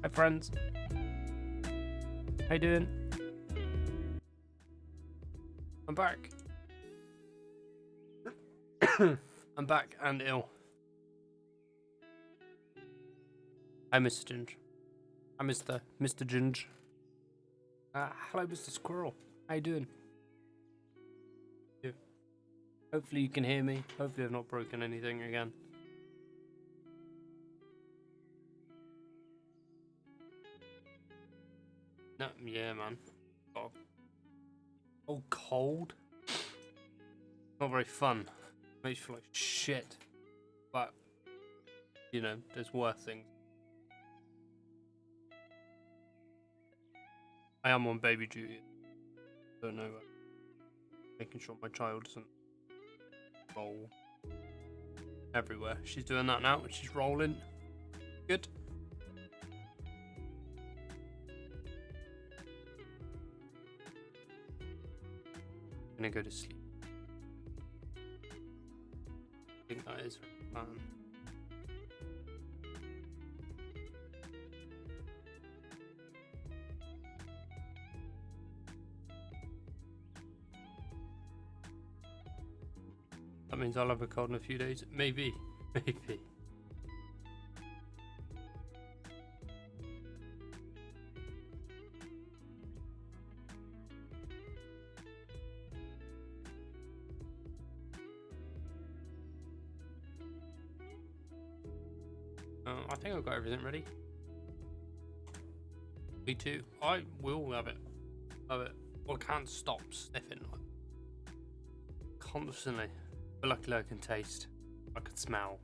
Hi friends. How you doing? I'm back. I'm back and ill. Hi Mr. Ginge. Hi Mr. Ginge. Hello Mr. Squirrel. How you doing? Yeah. Hopefully you can hear me. Hopefully I've not broken anything again. No, yeah man. Oh, cold? Not very fun. Makes you feel like shit. But, you know, there's worse things. I am on baby duty. Don't know. Making sure my child doesn't roll everywhere. She's doing that now. She's rolling. Good. I'm gonna go to sleep. I think that is fun. That means I'll have a cold in a few days. Maybe. Maybe. I think I've got everything ready. Me too. I will have it. Love it. Well, I can't stop sniffing like constantly. But luckily I can taste. I can smell.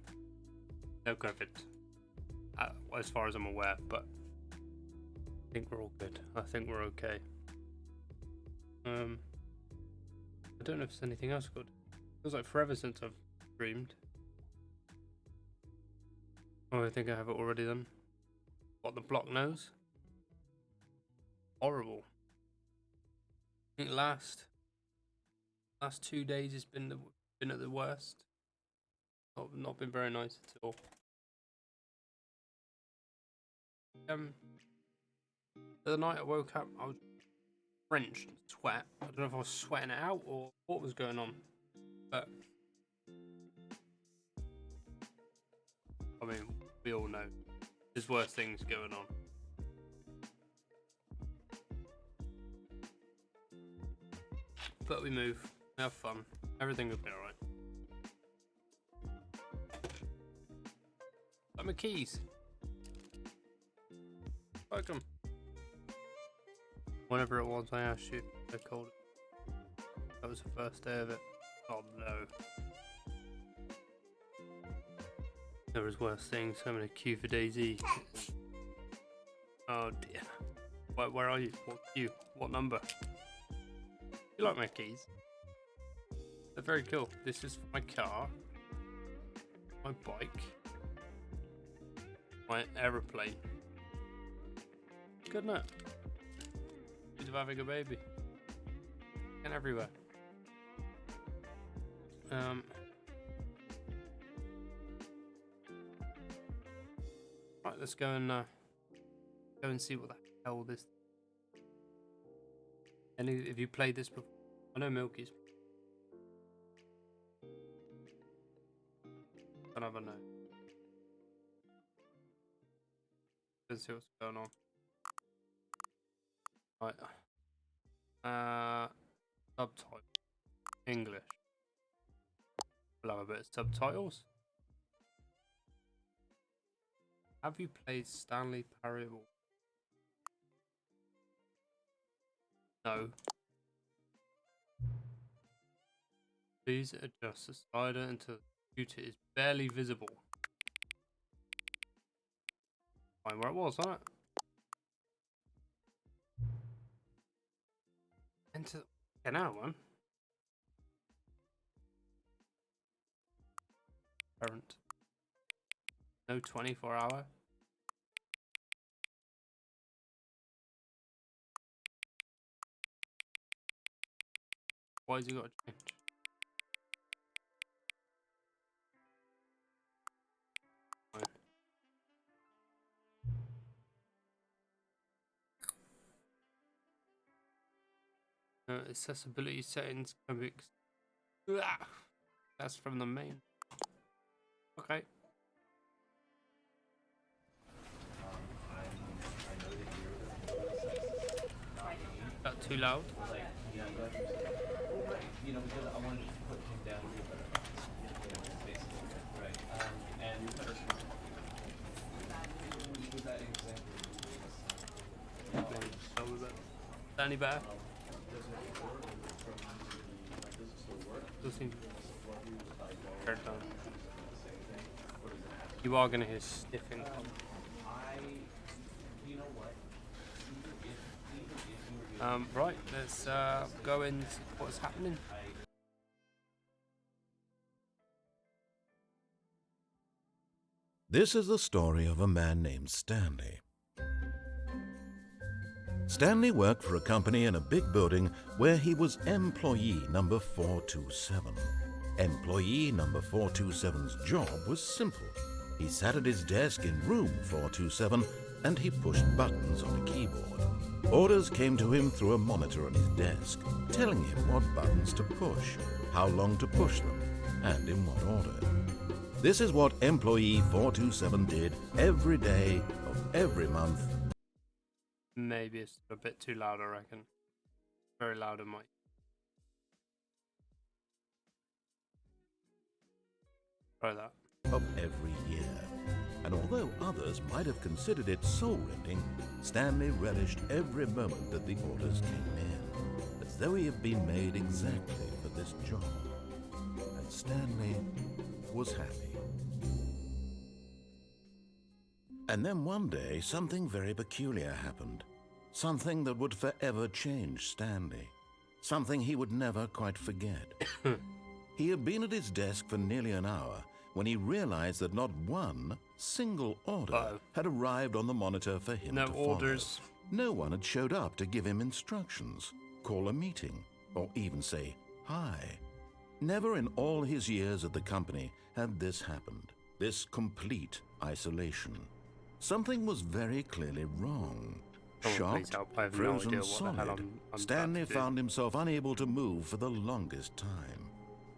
No COVID. As far as I'm aware, but I think we're all good. I think we're okay. I don't know if there's anything else good. Feels like forever since I've streamed. Oh, I think I have it already then. What, the block nose? Horrible. I think last 2 days has been at the worst. Not been very nice at all. The other night I woke up, I was drenched in sweat. I don't know if I was sweating it out or what was going on, but I mean, we all know there's worse things going on. But we move, we have fun, everything will be alright. Like my keys. Welcome. Whenever it was I asked you, I called it. That was the first day of it. Oh no. There was worse things. I'm in a queue for Daisy. Oh dear. Where are you? What queue? What number? You like my keys? They're very cool. This is for my car, my bike, my aeroplane. Good enough. Good of having a baby. And everywhere. Right, let's go and see what the hell this. Have you played this before? I know Milky's. I don't know. Let's see what's going on. Right. Subtitle. English. We'll have a bit of subtitles. Have you played Stanley Parable? No. Please adjust the slider until the computer is barely visible. Find where it was, alright? Enter. Get out, man. Current. No 24-hour. Why has he got to change? Fine. Accessibility settings can be. That's from the main. Okay. That too loud? You know, because I wanted to put him down here, but basically, right? And was that exactly? Any better? Still seems turned down. You are gonna hear sniffing. You know what? Right, let's go and see what's happening. This is the story of a man named Stanley. Stanley worked for a company in a big building where he was employee number 427. Employee number 427's job was simple. He sat at his desk in room 427 and he pushed buttons on a keyboard. Orders came to him through a monitor on his desk, telling him what buttons to push, how long to push them, and in what order. This is what employee 427 did every day of every month. Maybe it's a bit too loud, I reckon. Very loud in my. Try that. Of every year. And although others might have considered it soul-rending, Stanley relished every moment that the orders came in, as though he had been made exactly for this job. And Stanley was happy. And then one day, something very peculiar happened. Something that would forever change Stanley. Something he would never quite forget. He had been at his desk for nearly an hour when he realized that not one single order had arrived on the monitor for him to follow. No orders. No one had showed up to give him instructions, call a meeting, or even say hi. Never in all his years at the company had this happened, this complete isolation. Something was very clearly wrong. Shocked, frozen solid, Stanley found himself unable to move for the longest time.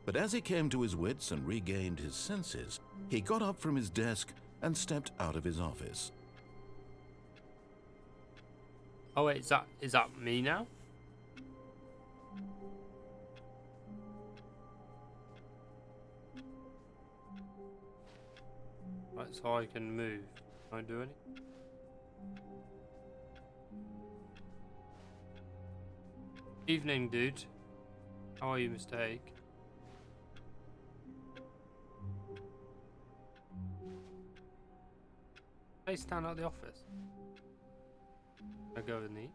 But as he came to his wits and regained his senses, he got up from his desk and stepped out of his office. Oh wait, is that me now? Right, so I can move. Can I do anything? Evening, dude. How are you, Mr. Haig? Hey, stand out the office. I go and eat.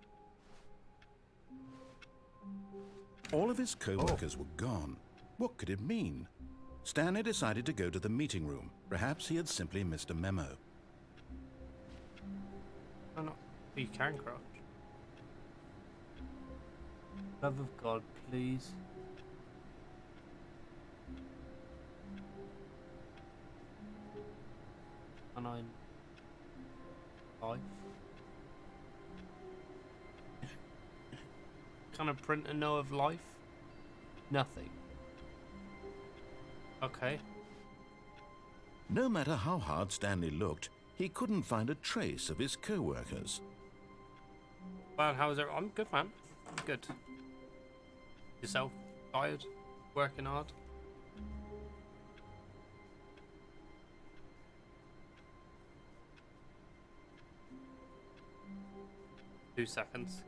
All of his co-workers were gone. What could it mean? Stanley decided to go to the meeting room. Perhaps he had simply missed a memo. Oh, no. You can crouch. Love of God, please. And I'm life. Can a printer know of life? Nothing. Okay. No matter how hard Stanley looked, he couldn't find a trace of his co-workers. Well, how's it? I'm good, man. I'm good. Yourself? Tired? Working hard? Two seconds.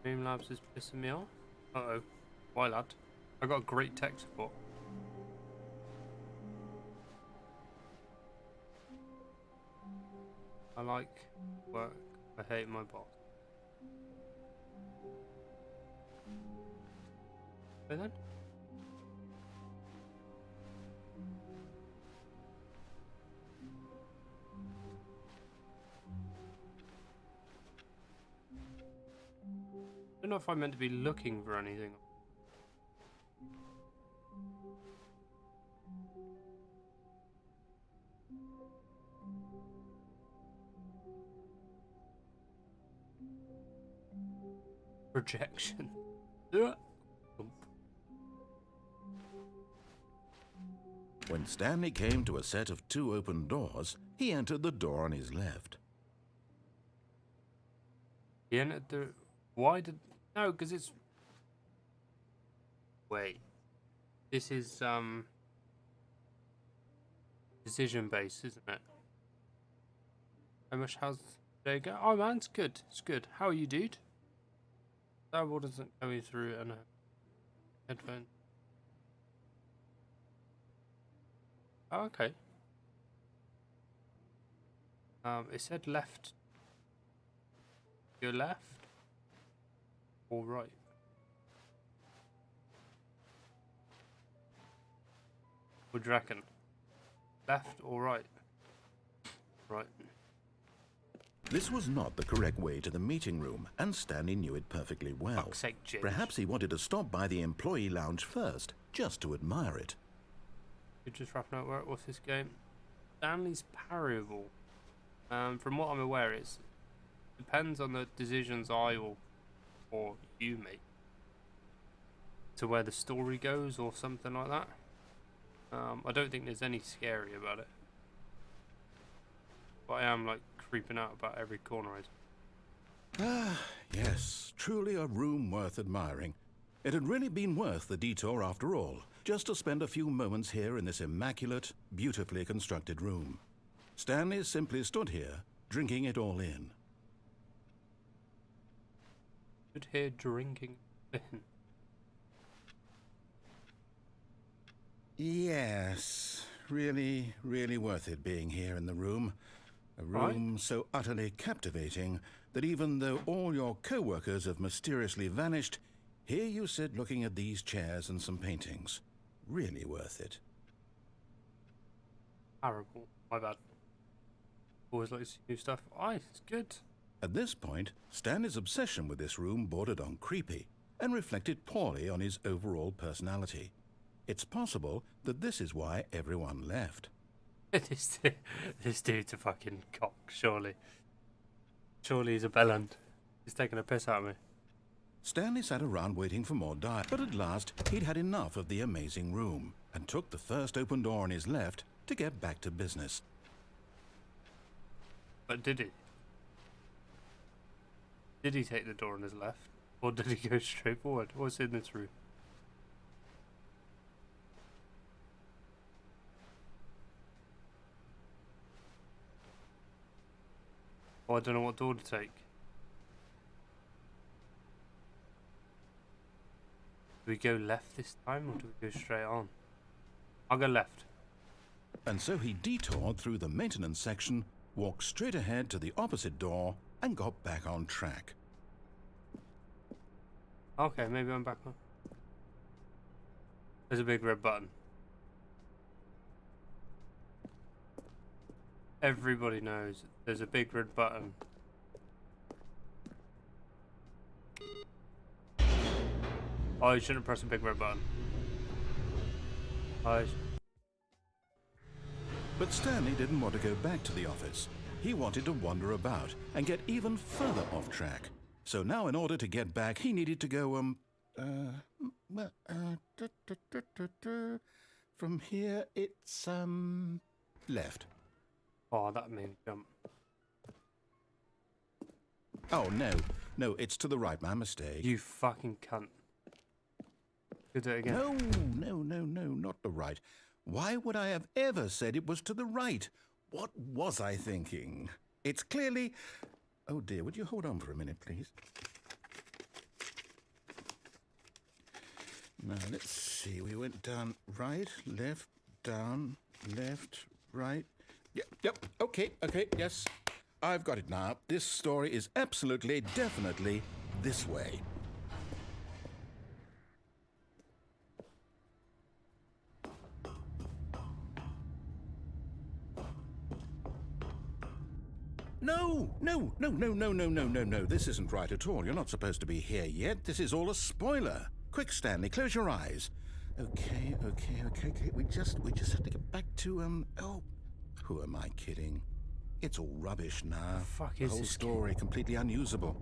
Streamlabs is pissing me off. Uh-oh. Why, lad? I got great tech support. I like work. I hate my boss. And then? I don't know if I'm meant to be looking for anything. Projection. Yeah. When Stanley came to a set of 2 open doors, he entered the door on his left. He entered the. Why did. No, because it's. Wait. This is, decision based, isn't it? How much how's there you go? Oh man, it's good. It's good. How are you, dude? That wall doesn't go me through and headphone. Oh, okay. It said left. Go left or right? What do you reckon? Left or right? Right. This was not the correct way to the meeting room, and Stanley knew it perfectly well. Fuck's sake, Ginge. Perhaps he wanted to stop by the employee lounge first, just to admire it. You're just wrapping up work. What's this game? Stanley's Parable. From what I'm aware, it depends on the decisions I or you make to where the story goes or something like that. I don't think there's any scary about it, but I am like creeping out about every corner. Ah, yes, truly a room worth admiring. It had really been worth the detour after all, just to spend a few moments here in this immaculate, beautifully constructed room. Stanley simply stood here, drinking it all in. Stood here drinking. Yes, really, really worth it being here in the room. A room so utterly captivating that even though all your co-workers have mysteriously vanished, here you sit looking at these chairs and some paintings. Really worth it. Parable. My bad. Always like to see new stuff. It's good. At this point, Stanley's obsession with this room bordered on creepy and reflected poorly on his overall personality. It's possible that this is why everyone left. This dude's a fucking cock, surely. Surely he's a bellend. He's taking a piss out of me. Stanley sat around waiting for more dialogue, but at last he'd had enough of the amazing room and took the first open door on his left to get back to business. But did he? Did he take the door on his left? Or did he go straight forward? What's in this room? Oh, I don't know what door to take. Do we go left this time or do we go straight on? I'll go left. And so he detoured through the maintenance section, walked straight ahead to the opposite door, and got back on track. Okay, maybe I'm back on. There's a big red button. Everybody knows there's a big red button. Oh, you shouldn't press a big red button. But Stanley didn't want to go back to the office. He wanted to wander about and get even further off track. So now in order to get back, he needed to go, from here it's, left. Oh, that made me jump. Oh, no, it's to the right, my mistake. You fucking cunt. Do it again. No, not the right. Why would I have ever said it was to the right? What was I thinking? It's clearly... Oh dear, would you hold on for a minute, please? Now, let's see. We went down right, left, down, left, right. Yep, okay, yes. I've got it now. This story is absolutely, definitely this way. No. This isn't right at all. You're not supposed to be here yet. This is all a spoiler. Quick, Stanley, close your eyes. Okay. We just have to get back to oh, who am I kidding? It's all rubbish now. Fuck The is whole this story completely unusable.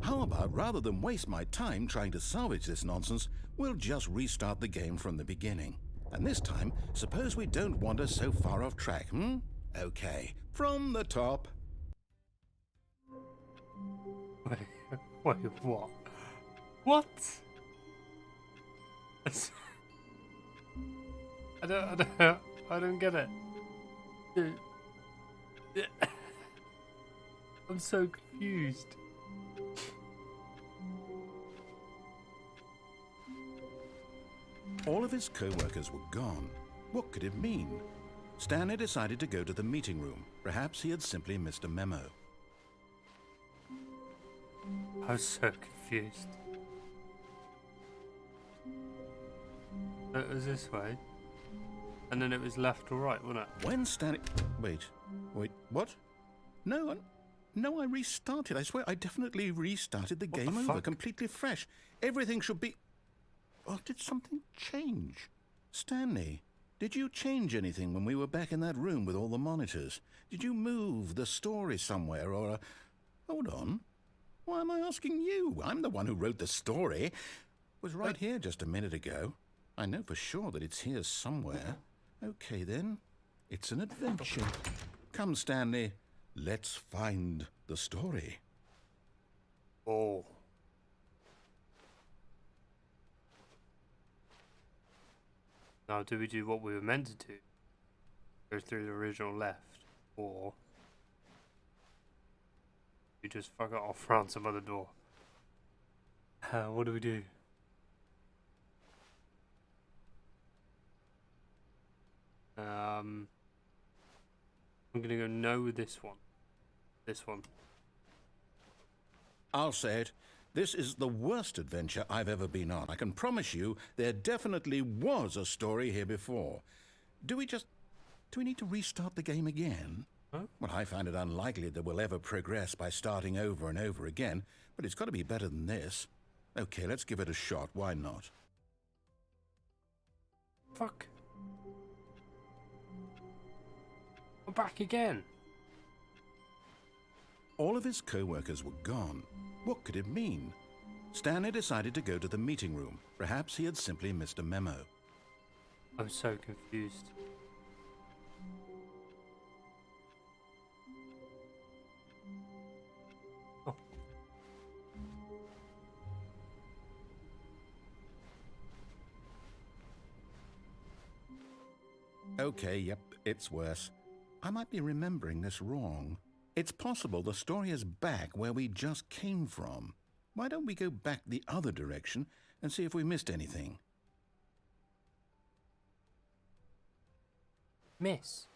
How about rather than waste my time trying to salvage this nonsense, we'll just restart the game from the beginning. And this time, suppose we don't wander so far off track, hmm? Okay, from the top. Wait, what? What? I don't get it. I'm so confused. All of his co-workers were gone. What could it mean? Stanley decided to go to the meeting room. Perhaps he had simply missed a memo. I was so confused. It was this way, and then it was left or right, wasn't it? When Stanley... Wait, what? No, I restarted. I swear, I definitely restarted the What game the over, fuck? completely fresh. Everything should be... Oh, did something change? Stanley, did you change anything when we were back in that room with all the monitors? Did you move the story somewhere, or... Hold on. Why am I asking you? I'm the one who wrote the story. It was right here just a minute ago. I know for sure that it's here somewhere. Okay, then. It's an adventure. Come, Stanley. Let's find the story. Oh. Now, do we do what we were meant to do? Go through the original left, or we just fuck it off around some other door? What do we do? I'm gonna go no with this one. This one. I'll say it. This is the worst adventure I've ever been on. I can promise you there definitely was a story here before. Do we need to restart the game again? Huh? Well, I find it unlikely that we'll ever progress by starting over and over again, but it's got to be better than this. Okay, let's give it a shot. Why not? Fuck. We're back again. All of his co-workers were gone. What could it mean? Stanley decided to go to the meeting room. Perhaps he had simply missed a memo. I'm so confused. Oh. Okay, yep, it's worse. I might be remembering this wrong. It's possible the story is back where we just came from. Why don't we go back the other direction and see if we missed anything? Miss.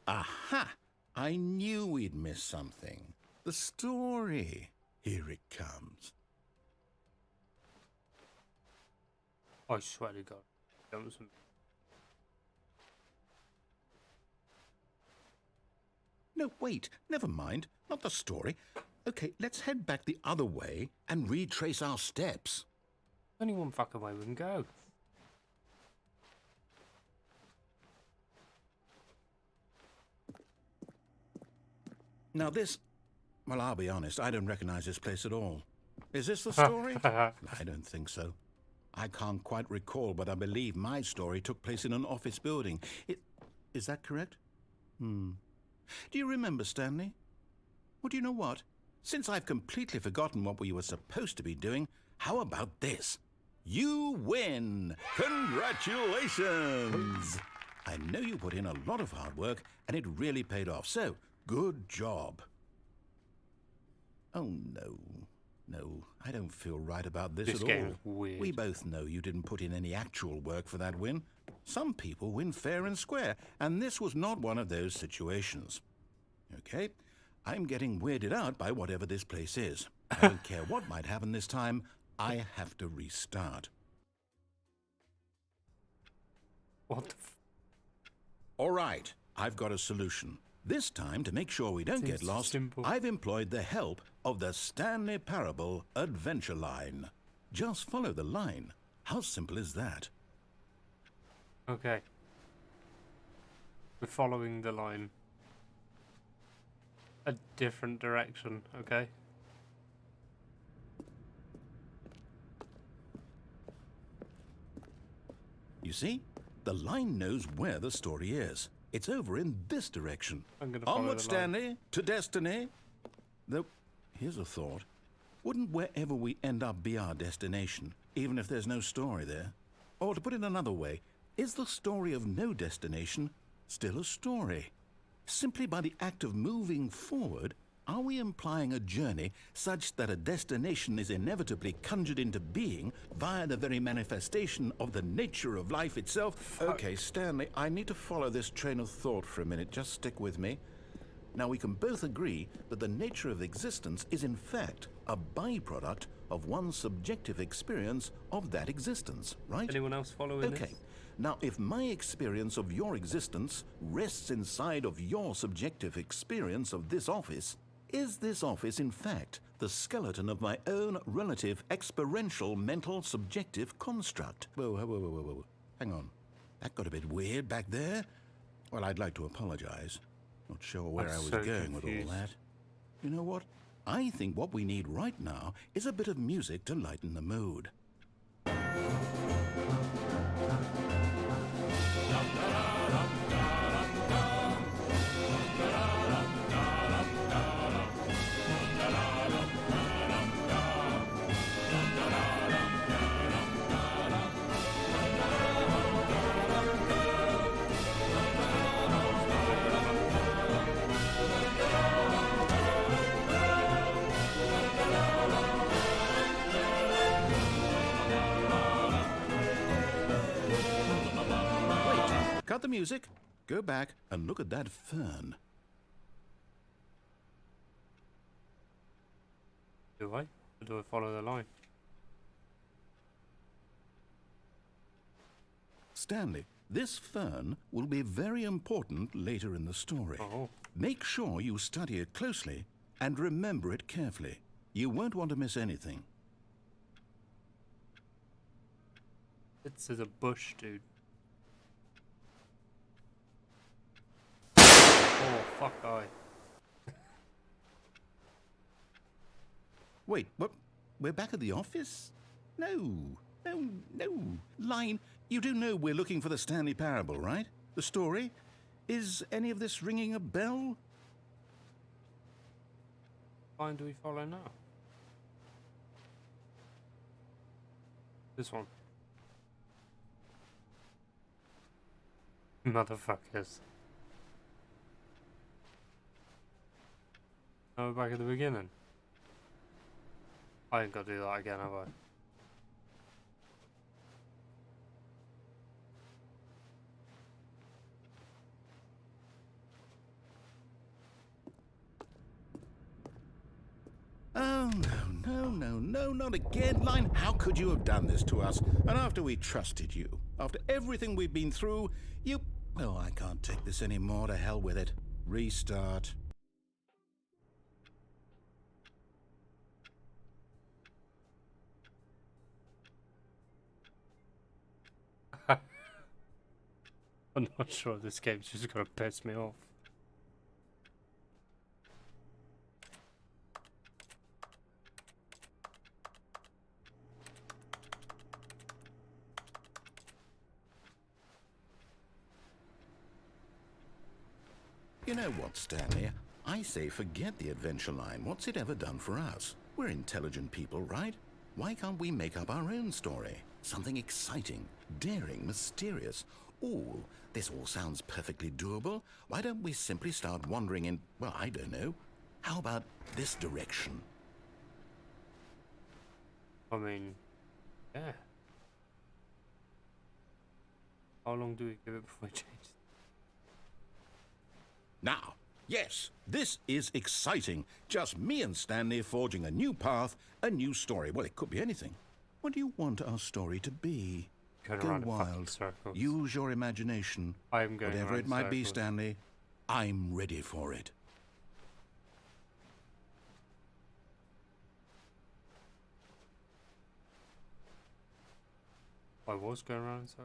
Aha! I knew we'd miss something. The story. Here it comes. I swear to God. That was No, wait, never mind. Not the story. Okay, let's head back the other way and retrace our steps. only one fucking way we can go. Now this... Well, I'll be honest, I don't recognize this place at all. Is this the story? I don't think so. I can't quite recall, but I believe my story took place in an office building. Is that correct? Do you remember, Stanley? Well, do you know what? Since I've completely forgotten what we were supposed to be doing, how about this? You win! Congratulations! I know you put in a lot of hard work, and it really paid off, so good job. Oh, no. No, I don't feel right about this This at game all. is weird. We both know you didn't put in any actual work for that win. Some people win fair and square, and this was not one of those situations. Okay, I'm getting weirded out by whatever this place is. I don't care what might happen this time, I have to restart. What the All right, I've got a solution. This time, to make sure we don't get Seems lost, simple. I've employed the help of the Stanley Parable Adventure Line. Just follow the line. How simple is that? Okay. We're following the line. A different direction, okay? You see? The line knows where the story is. It's over in this direction. I'm gonna follow Onward, the line. Stanley, to destiny. Though, here's a thought. Wouldn't wherever we end up be our destination, even if there's no story there? Or to put it another way, is the story of no destination still a story? Simply by the act of moving forward, are we implying a journey such that a destination is inevitably conjured into being via the very manifestation of the nature of life itself? Okay, Stanley, I need to follow this train of thought for a minute. Just stick with me. Now, we can both agree that the nature of existence is in fact a byproduct of one's subjective experience of that existence, right? Anyone else following Okay. this? Now, if my experience of your existence rests inside of your subjective experience of this office, is this office, in fact, the skeleton of my own relative experiential mental subjective construct? Whoa. Hang on. That got a bit weird back there. Well, I'd like to apologize. Not sure where I'm I was so going with all confused. that. You know what? I think what we need right now is a bit of music to lighten the mood. Wait, cut the music. Go back and look at that fern. Do I? Or do I follow the line? Stanley, this fern will be very important later in the story. Oh. Make sure you study it closely and remember it carefully. You won't want to miss anything. This is a bush, dude. Oh, fuck, I. Wait, what? We're back at the office? No. Line, you do know we're looking for the Stanley Parable, right? The story? Is any of this ringing a bell? Line do we follow now? This one. Motherfuckers. Now we're back at the beginning. I ain't got to do that again, have I? Oh, no, not again, Line. How could you have done this to us? And after we trusted you, after everything we've been through, you... Oh, I can't take this anymore. To hell with it. Restart. I'm not sure this game's just gonna piss me off. You know what, Stanley? I say forget the adventure line. What's it ever done for us? We're intelligent people, right? Why can't we make up our own story? Something exciting, daring, mysterious. Ooh, this all sounds perfectly doable. Why don't we simply start wandering in, well, I don't know. How about this direction? I mean, yeah. How long do we give it before we change? Now, yes, this is exciting. Just me and Stanley forging a new path, a new story. Well, it could be anything. What do you want our story to be? Going Go around in fucking wild. circles. Use your imagination. I'm going Whatever around it might be, circles. Stanley. I'm ready for it. I was going around, so.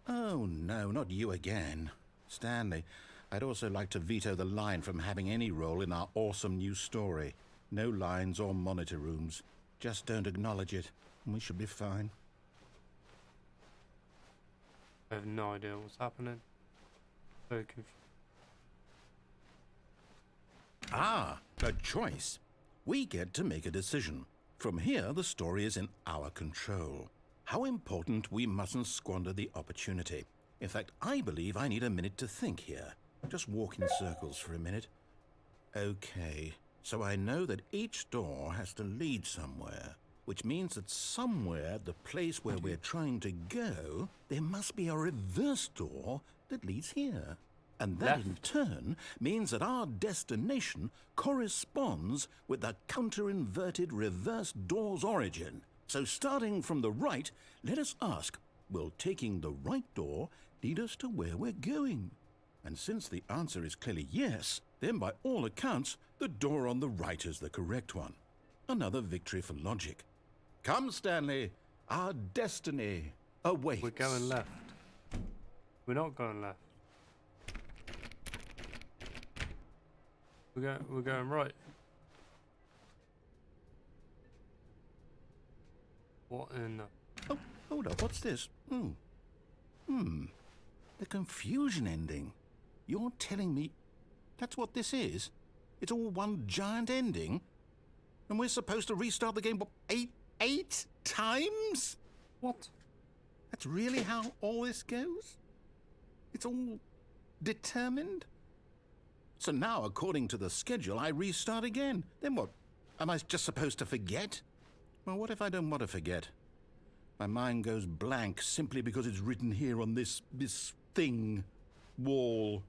Oh, no, not you again. Stanley, I'd also like to veto the line from having any role in our awesome new story. No lines or monitor rooms. Just don't acknowledge it, and we should be fine. I have no idea what's happening. Very confused. Ah, a choice. We get to make a decision. From here, the story is in our control. How important we mustn't squander the opportunity. In fact, I believe I need a minute to think here. Just walk in circles for a minute. Okay, so I know that each door has to lead somewhere, which means that somewhere, the place where we're trying to go, there must be a reverse door that leads here. And that in turn means that our destination corresponds with the counter-inverted reverse door's origin. So starting from the right, let us ask, will taking the right door lead us to where we're going? And since the answer is clearly yes, then by all accounts, the door on the right is the correct one. Another victory for logic. Come, Stanley, our destiny awaits. We're going left. We're not going left. We're going right. What in the... Oh, hold up, what's this? The confusion ending. You're telling me that's what this is? It's all one giant ending? And we're supposed to restart the game, what, eight times? What? That's really how all this goes? It's all determined? So now, according to the schedule, I restart again. Then what? Am I just supposed to forget? Well, what if I don't want to forget? My mind goes blank simply because it's written here on this thing, wall.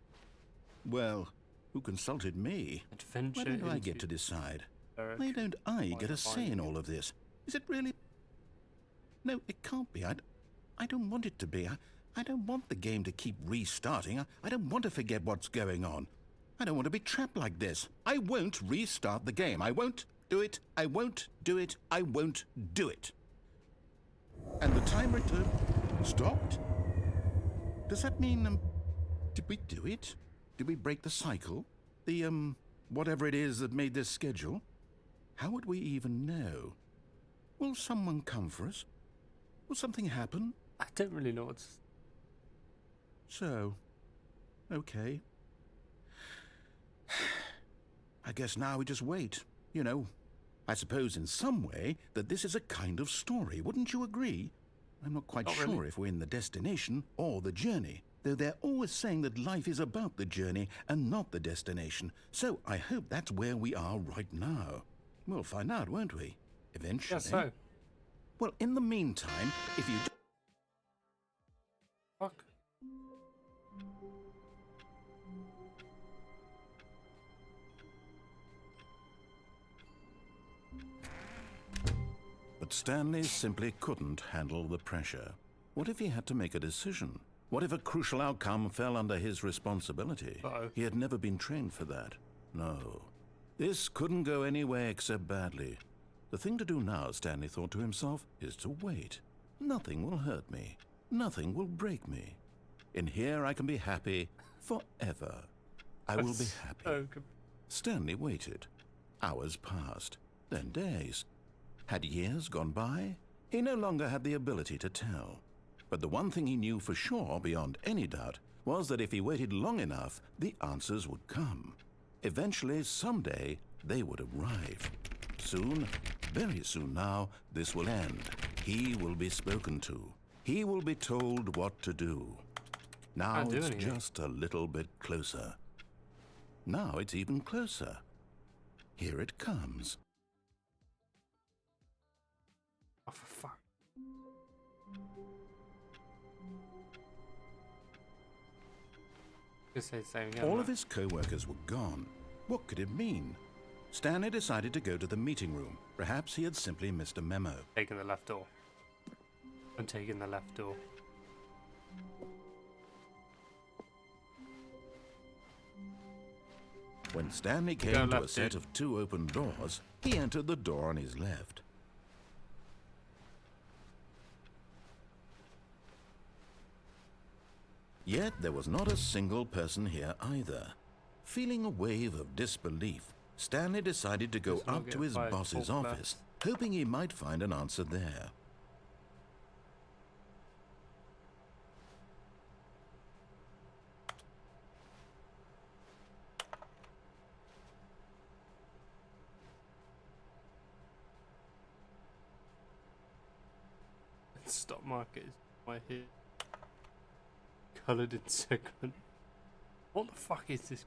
Well, who consulted me? Adventure Why don't I into get to decide? Derek. Why don't I get a say in finding all of this? Is it really? No, it can't be. I don't want it to be. I don't want the game to keep restarting. I don't want to forget what's going on. I don't want to be trapped like this. I won't restart the game. I won't do it. I won't do it. I won't do it. And the timer stopped? Does that mean, did we do it? Did we break the cycle? The, whatever it is that made this schedule? How would we even know? Will someone come for us? Will something happen? I don't really know what's... So, okay. I guess now we just wait. You know, I suppose in some way that this is a kind of story. Wouldn't you agree? I'm not quite Not sure really. if we're in the destination or the journey, though they're always saying that life is about the journey and not the destination. So I hope that's where we are right now. We'll find out, won't we? Eventually. Guess so. Well, in the meantime, if you... Fuck. But Stanley simply couldn't handle the pressure. What if he had to make a decision? What if a crucial outcome fell under his responsibility? Uh-oh. He had never been trained for that. No. This couldn't go anywhere except badly. The thing to do now, Stanley thought to himself, is to wait. Nothing will hurt me. Nothing will break me. In here I can be happy forever. I will be happy. So good. Stanley waited. Hours passed, then days. Had years gone by? He no longer had the ability to tell. But the one thing he knew for sure, beyond any doubt, was that if he waited long enough, the answers would come. Eventually, someday, they would arrive. Soon, very soon now, this will end. He will be spoken to. He will be told what to do. Now Can't do it's anything. just a little bit closer. Now it's even closer. Here it comes. Oh, for fuck. Just say the same again. All right? of his co-workers were gone. What could it mean? Stanley decided to go to the meeting room. Perhaps he had simply missed a memo. Taking the left door. I'm taking the left door. When Stanley Go came to a left, set dude. of 2 open doors, he entered the door on his left. Yet there was not a single person here either. Feeling a wave of disbelief, Stanley decided to go Let's not up to get his fired, boss's talk office, hoping he might find an answer there. Stock market is right here. Coloured in segment. What the fuck is this?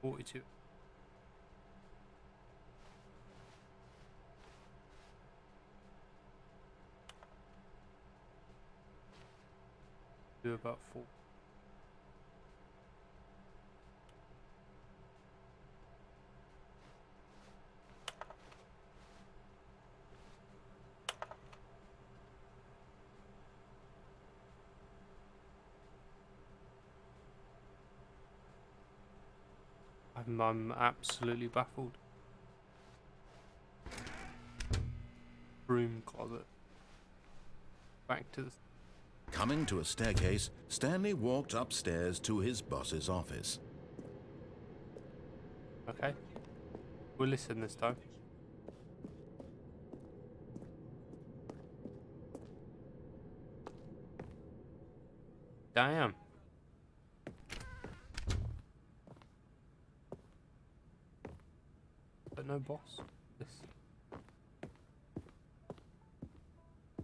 42. Do about 4. I'm absolutely baffled. Broom closet. Back to the. Coming to a staircase, Stanley walked upstairs to his boss's office. Okay. We'll listen this time. Damn. But no boss. This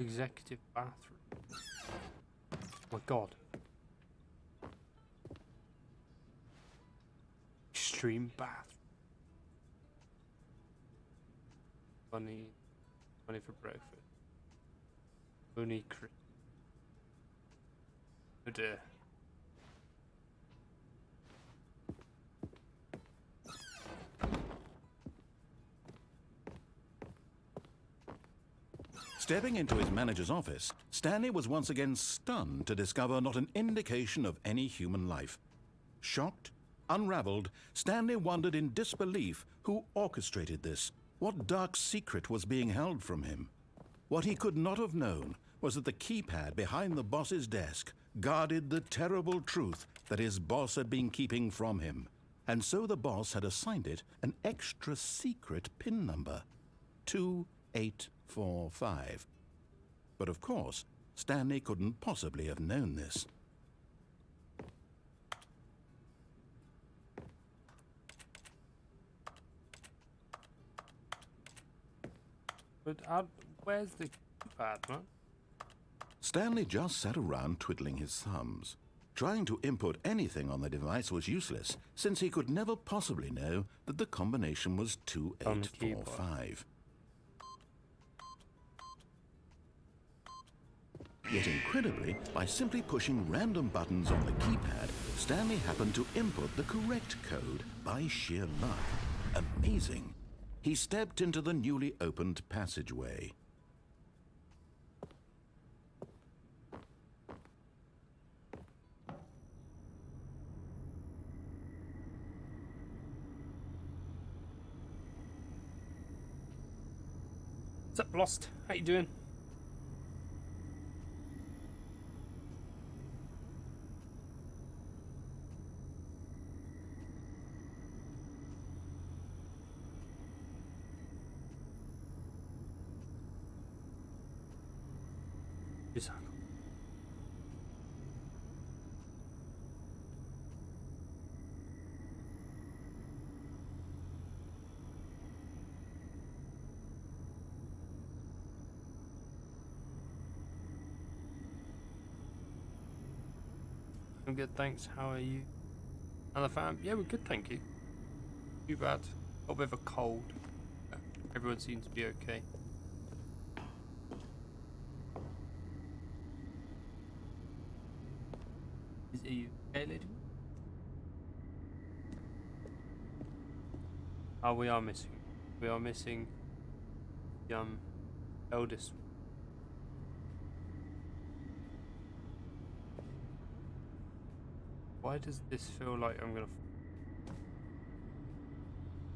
executive bathroom. Oh my god. Extreme bath. Money for breakfast. Only crit. Oh dear. Stepping into his manager's office, Stanley was once again stunned to discover not an indication of any human life. Shocked, unraveled, Stanley wondered in disbelief who orchestrated this, what dark secret was being held from him. What he could not have known was that the keypad behind the boss's desk guarded the terrible truth that his boss had been keeping from him. And so the boss had assigned it an extra secret PIN number, 2845. But of course, Stanley couldn't possibly have known this. But where's the keypad, man? Stanley just sat around twiddling his thumbs. Trying to input anything on the device was useless, since he could never possibly know that the combination was 2845. Yet incredibly, by simply pushing random buttons on the keypad, Stanley happened to input the correct code by sheer luck. Amazing. He stepped into the newly opened passageway. What's up, Lost? How you doing? Just hang on. I'm good, thanks. How are you? And the fam? Yeah, we're good, thank you. Too bad. Got a bit of a cold. Everyone seems to be okay. Are you okay, lady? Oh, we are missing. We are missing the eldest. Why does this feel like I'm gonna...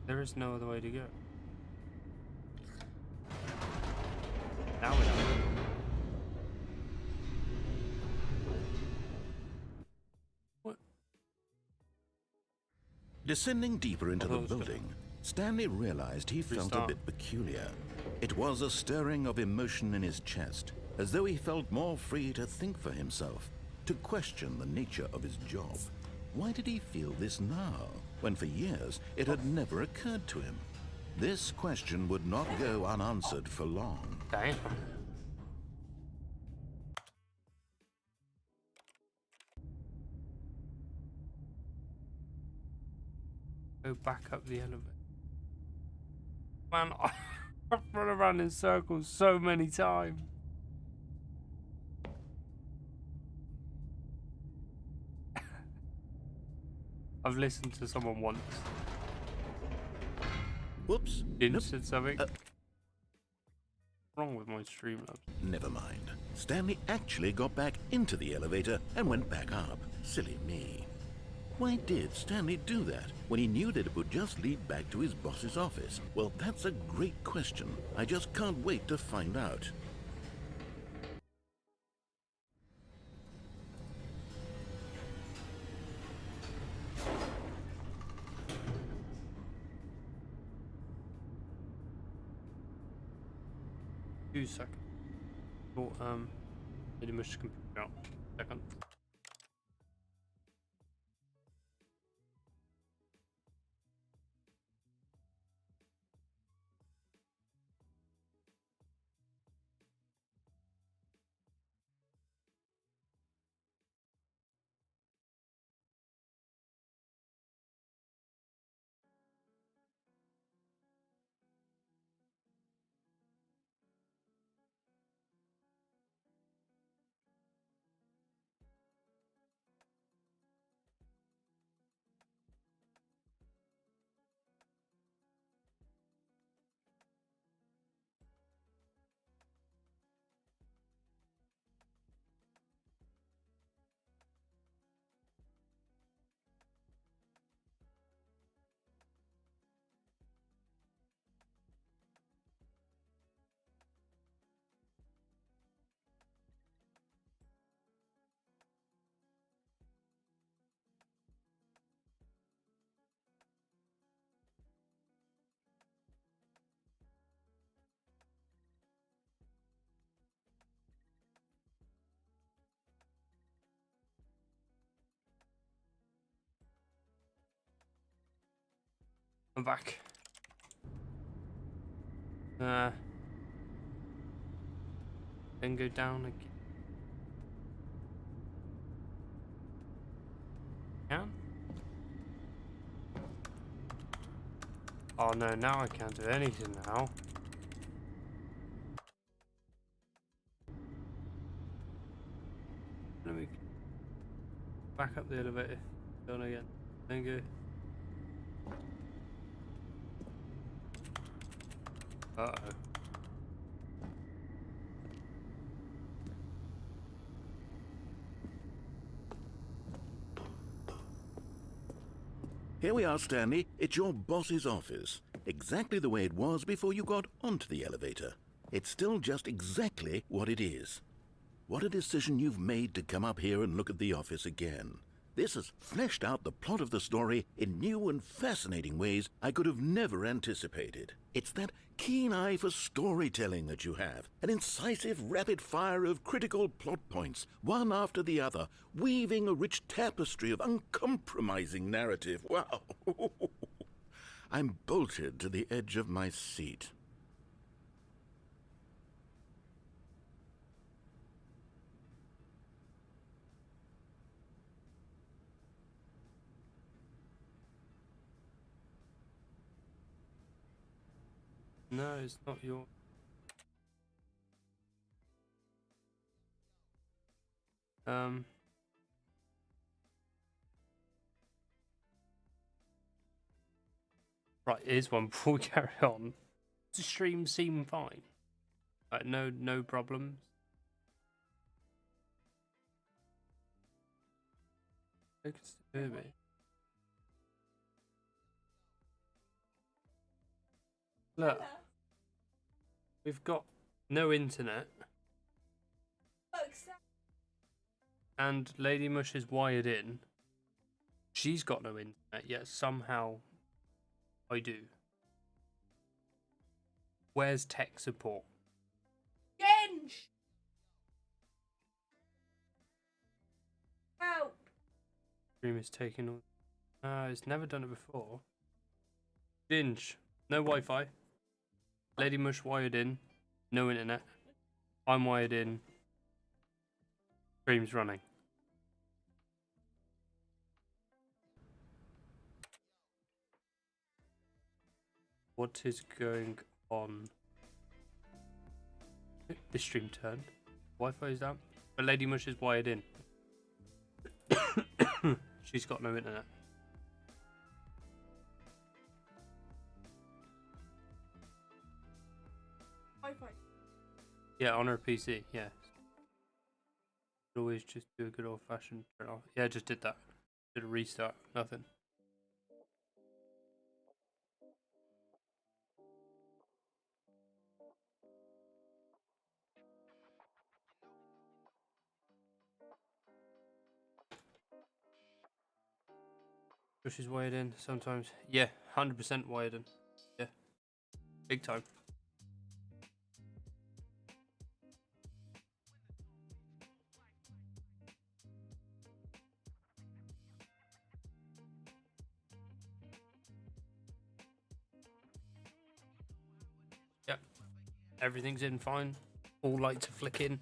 There is no other way to go. Now we know. What? Descending deeper into I the thought it was gonna- building, Stanley realized he felt a Restart. bit peculiar. It was a stirring of emotion in his chest, as though he felt more free to think for himself, to question the nature of his job. Why did he feel this now, when for years it had never occurred to him? This question would not go unanswered for long. Damn. Go back up the elevator. Man, I've run around in circles so many times. I've listened to someone once. Whoops. Didn't Nope. said something. Wrong with my Streamlabs? Never mind. Stanley actually got back into the elevator and went back up. Silly me. Why did Stanley do that when he knew that it would just lead back to his boss's office? Well, that's a great question. I just can't wait to find out. Two seconds. Oh, need to mush the computer out. Second. I'm back. Then go down again. Can? Oh no, now I can't do anything now. Let me back up the elevator. Down again. Then go. Uh-oh. Here we are, Stanley. It's your boss's office. Exactly the way it was before you got onto the elevator. It's still just exactly what it is. What a decision you've made to come up here and look at the office again. This has fleshed out the plot of the story in new and fascinating ways I could have never anticipated. It's that keen eye for storytelling that you have, an incisive rapid fire of critical plot points, one after the other, weaving a rich tapestry of uncompromising narrative. Wow! I'm bolted to the edge of my seat. No, it's not your. Right, here's one before we carry on. Does the stream seem fine? Like, no problems? Focus the movie. Look, we've got no internet, and Lady Mush is wired in. She's got no internet, yet somehow I do. Where's tech support? Ginge! Help! Stream is taking all. It's never done it before. Binge. No Wi-Fi. Lady Mush wired in. No internet. I'm wired in. Stream's running. What is going on? This stream turned. Wi-Fi is down. But Lady Mush is wired in. She's got no internet. Wi-Fi. Yeah, on her PC, yeah. Always just do a good old fashioned turn off. Yeah, I just did that. Did a restart. Nothing. Push is wired in sometimes. Yeah, 100% wired in. Yeah. Big time. Yep. Everything's in fine. All lights are flicking.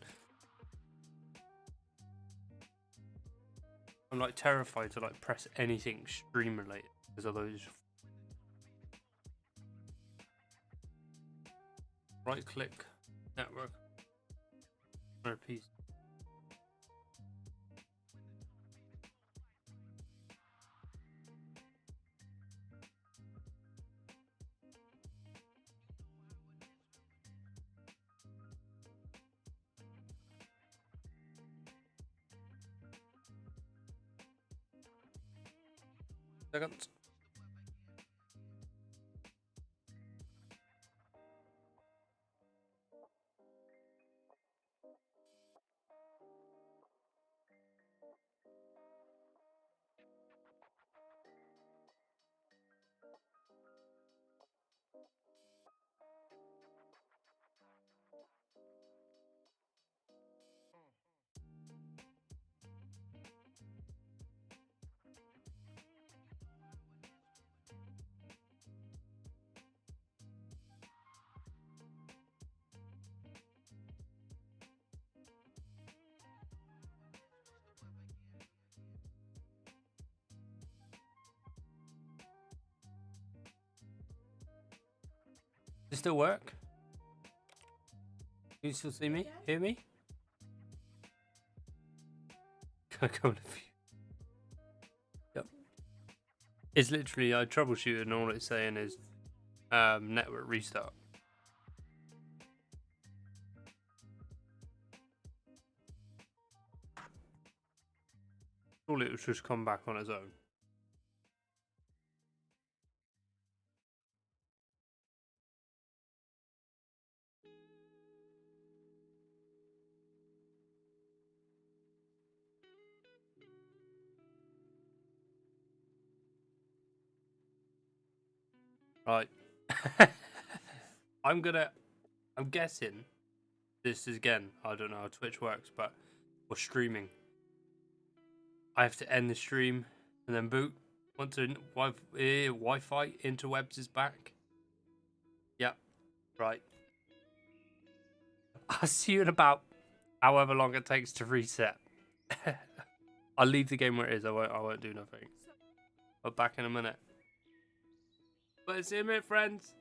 I'm like terrified to like press anything stream related because of those. Right click network on a piece. Seconds. Does it still work? Can you still see me? Hear me? Can I come in a few? Yep. It's literally I troubleshoot and all it's saying is network restart. All it was just come back on its own. Right. I'm guessing this is again, I don't know how Twitch works, but we're streaming. I have to end the stream and then boot. Once the Wi-Fi interwebs is back. Yep. Right. I'll see you in about however long it takes to reset. I'll leave the game where it is. I won't do nothing. But back in a minute. But see you in a minute, friends.